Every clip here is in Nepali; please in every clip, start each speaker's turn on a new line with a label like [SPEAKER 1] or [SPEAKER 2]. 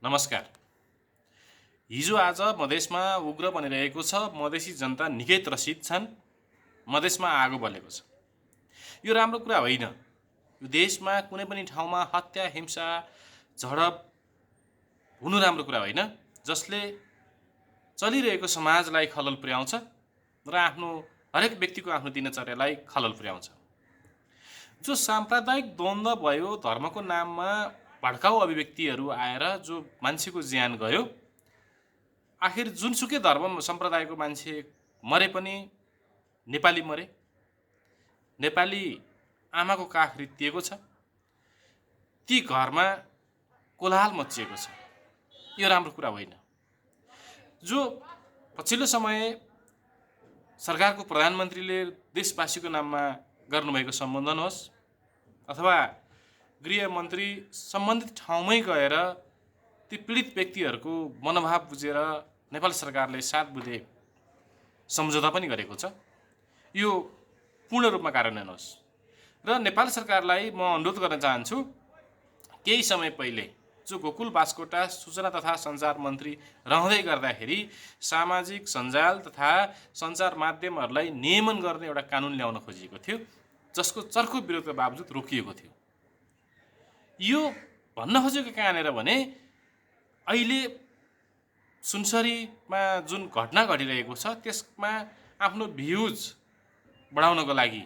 [SPEAKER 1] नमस्कार। हिजो आज मधेसमा उग्र बनिरहेको छ। मधेसी जनता निकै त्रसित छन्। मधेसमा आगो बलेको छ। यो राम्रो कुरा होइन। यो देशमा कुनै पनि ठाउँमा हत्या, हिंसा, झडप हुनु राम्रो कुरा होइन, जसले चलिरहेको समाजलाई खलल पुर्याउँछ र हरेक व्यक्तिको आफ्नो दिनचर्यालाई खलल पुर्याउँछ। जो साम्प्रदायिक द्वन्द्व भयो, धर्मको नाममा भड्काउ अभिव्यक्तिहरू आएर जो मान्छेको ज्यान गयो, आखिर जुनसुकै धर्म सम्प्रदायको मान्छे मरे पनि नेपाली मरे, नेपाली आमाको काख रित्तिएको छ, ती घरमा कोलाहल मचिएको छ। यो राम्रो कुरा होइन। जो पछिल्लो समय सरकारको प्रधानमन्त्रीले देशवासीको नाममा गर्नुभएको सम्बोधन होस् अथवा गृहमन्त्री सम्बन्धित ठाउँमै गएर ती पीडित व्यक्तिहरूको मनोभाव बुझेर नेपाल सरकारले 7 बुँदे सम्झौता पनि गरेको छ, यो पूर्ण रूपमा कार्यान्वयन होस्। र नेपाल सरकारलाई म अनुरोध गर्न चाहन्छु, केही समय पहिले जो गोकुल बास्कोटा सूचना तथा सञ्चार मन्त्री रहँदै गर्दाखेरि सामाजिक सञ्जाल तथा सञ्चार माध्यमहरूलाई नियमन गर्ने एउटा कानुन ल्याउन खोजिएको थियो, जसको चर्को विरोधको बावजुद रोकिएको थियो। यो भन्न खोजेको कहाँनिर भने अहिले सुनसरीमा जुन घटना घटिरहेको छ त्यसमा आफ्नो भ्युज बढाउनको लागि,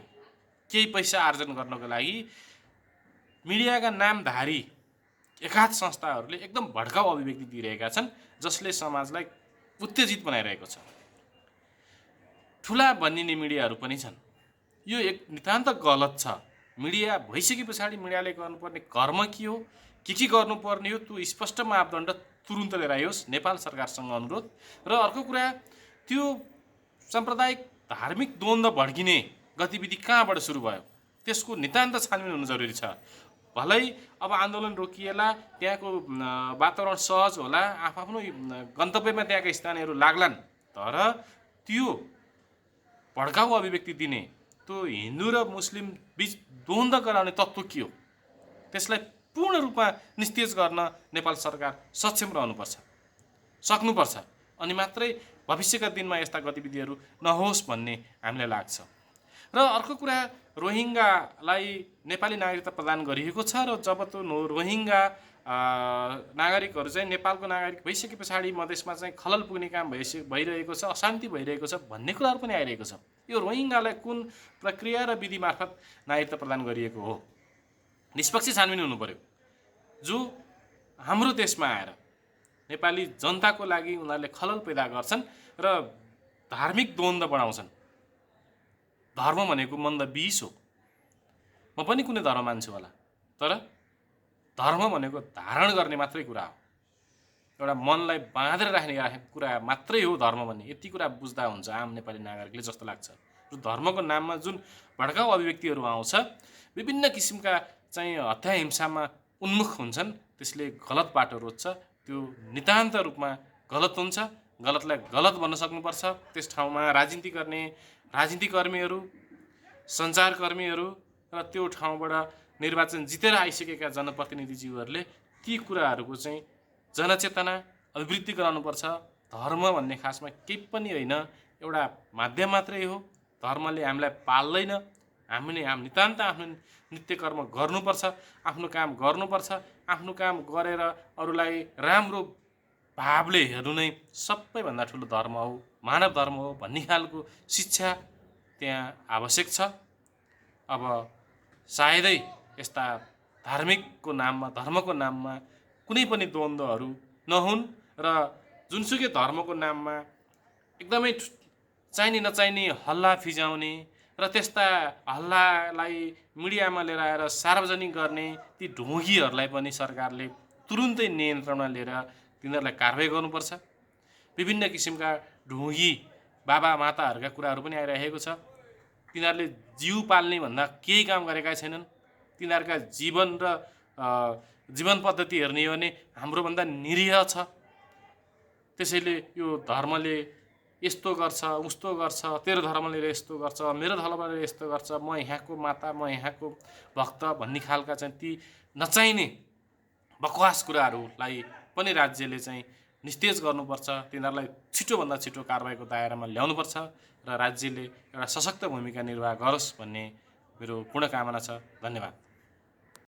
[SPEAKER 1] केही पैसा आर्जन गर्नको लागि मिडियाका नामधारी एकाध संस्थाहरूले एकदम भड्काउ अभिव्यक्ति दिइरहेका छन्, जसले समाजलाई उत्तेजित बनाइरहेको छ। ठुला बनिने मिडियाहरू पनि छन्। यो एक नितान्त गलत छ। मिडिया भइसके पछाडि मिडियाले गर्नुपर्ने कर्म के हो, के गर्नुपर्ने हो, त्यो स्पष्ट मापदण्ड तुरुन्त लिएर आइयोस्, नेपाल सरकारसँग अनुरोध। र अर्को कुरा, त्यो साम्प्रदायिक धार्मिक द्वन्द्व भड्किने गतिविधि कहाँबाट सुरु भयो, त्यसको नितान्त छानबिन हुनु जरुरी छ। भलै अब आन्दोलन रोकिएला, त्यहाँको वातावरण सहज होला, आफ्नो गन्तव्यमा त्यहाँका स्थानीयहरू लाग्लान्, तर त्यो भड्काउ अभिव्यक्ति दिने, त्यो हिन्दू र मुस्लिम बीच द्वन्द्व गराउने तत्त्व के हो, त्यसलाई पूर्ण रूपमा निस्तेज गर्न नेपाल सरकार सक्षम रहनुपर्छ, सक्नुपर्छ। अनि मात्रै भविष्यका दिनमा यस्ता गतिविधिहरू नहोस् भन्ने हामीलाई लाग्छ। र अर्को कुरा, रोहिङ्गालाई नेपाली नागरिकता प्रदान गरिएको छ र जब त्यो रोहिङ्गा नागरिकहरू चाहिँ नेपालको नागरिक भइसके पछाडि मधेसमा चाहिँ खलल पुग्ने काम भइरहेको छ, अशान्ति भइरहेको छ भन्ने कुराहरू पनि आइरहेको छ। यो रोहिङ्गालाई कुन प्रक्रिया र विधि मार्फत नागरिकता प्रदान गरिएको हो, निष्पक्ष छानबिन हुनु पर्यो। जो हाम्रो देशमा आएर नेपाली जनताको लागि उनीहरूले खलल पैदा गर्छन् र धार्मिक द्वन्द्व बढाउँछन्। धर्म भनेको मन्द विष हो। म पनि कुनै धर्म मान्छु होला, तर धर्म भनेको धारण गर्ने मात्रै कुरा हो, एउटा मनलाई बाँधेर राख्ने कुरा मात्रै हो धर्म भन्ने। यति कुरा बुझ्दा हुन्छ आम नेपाली नागरिकले जस्तो लाग्छ। र धर्मको नाममा जुन भड्काउ अभिव्यक्तिहरू आउँछ, विभिन्न किसिमका चाहिँ हत्या हिंसामा उन्मुख हुन्छन्, त्यसले गलत बाटो रोज्छ। त्यो नितान्त रूपमा गलत हुन्छ। गलतलाई गलत भन्न सक्नुपर्छ। त्यस ठाउँमा राजनीतिकर्मीहरू, सञ्चारकर्मीहरू र त्यो ठाउँबाट निर्वाचन जितेर आइसकेका जनप्रतिनिधिज्यूहरूले ती कुराहरूको चाहिँ जनचेतना अभिवृद्धि गराउनुपर्छ। धर्म भन्ने खासमा केही पनि होइन, एउटा माध्यम मात्रै हो। धर्मले हामीलाई पाल्दैन। हामीले नितान्त आफ्नो नित्य कर्म गर्नुपर्छ, आफ्नो काम गर्नुपर्छ। आफ्नो काम गरेर अरूलाई राम्रो भावले हेर्नु नै सबैभन्दा ठुलो धर्म हो, मानव धर्म हो भन्ने खालको शिक्षा त्यहाँ आवश्यक छ। अब सायदै यस्ता धार्मिकको नाममा, धर्मको नाममा कुनै पनि द्वन्द्वहरू नहुन् र जुनसुकै धर्मको नाममा एकदमै चाहिने नचाहिने हल्ला फिजाउने र त्यस्ता हल्लालाई मिडियामा लिएर आएर सार्वजनिक गर्ने ती ढोंगीहरूलाई पनि सरकारले तुरुन्तै नियन्त्रणमा लिएर तिनीहरूलाई कारबाही गर्नुपर्छ। विभिन्न किसिमका ढोंगी बाबा माताहरूका कुराहरू पनि आइरहेको छ। तिनीहरूले जीव पाल्ने भन्दा केही काम गरेका छैनन्। तिनीहरूका जीवन र जीवन पद्धति हेर्ने हो भने हाम्रोभन्दा निरीह छ। त्यसैले यो धर्मले यस्तो गर्छ, उस्तो गर्छ, तेरो धर्मले यस्तो गर्छ, मेरो धर्मले यस्तो गर्छ, म यहाँको माता, म यहाँको भक्त भन्ने खालका चाहिँ ती नचाहिने बकवास कुराहरूलाई पनि राज्यले चाहिँ निस्तेज गर्नुपर्छ, तिनीहरूलाई छिटोभन्दा छिटो कारबाहीको दायरामा ल्याउनुपर्छ र राज्यले एउटा सशक्त भूमिका निर्वाह गरोस् भन्ने मेरो पूर्ण कामना छ। धन्यवाद।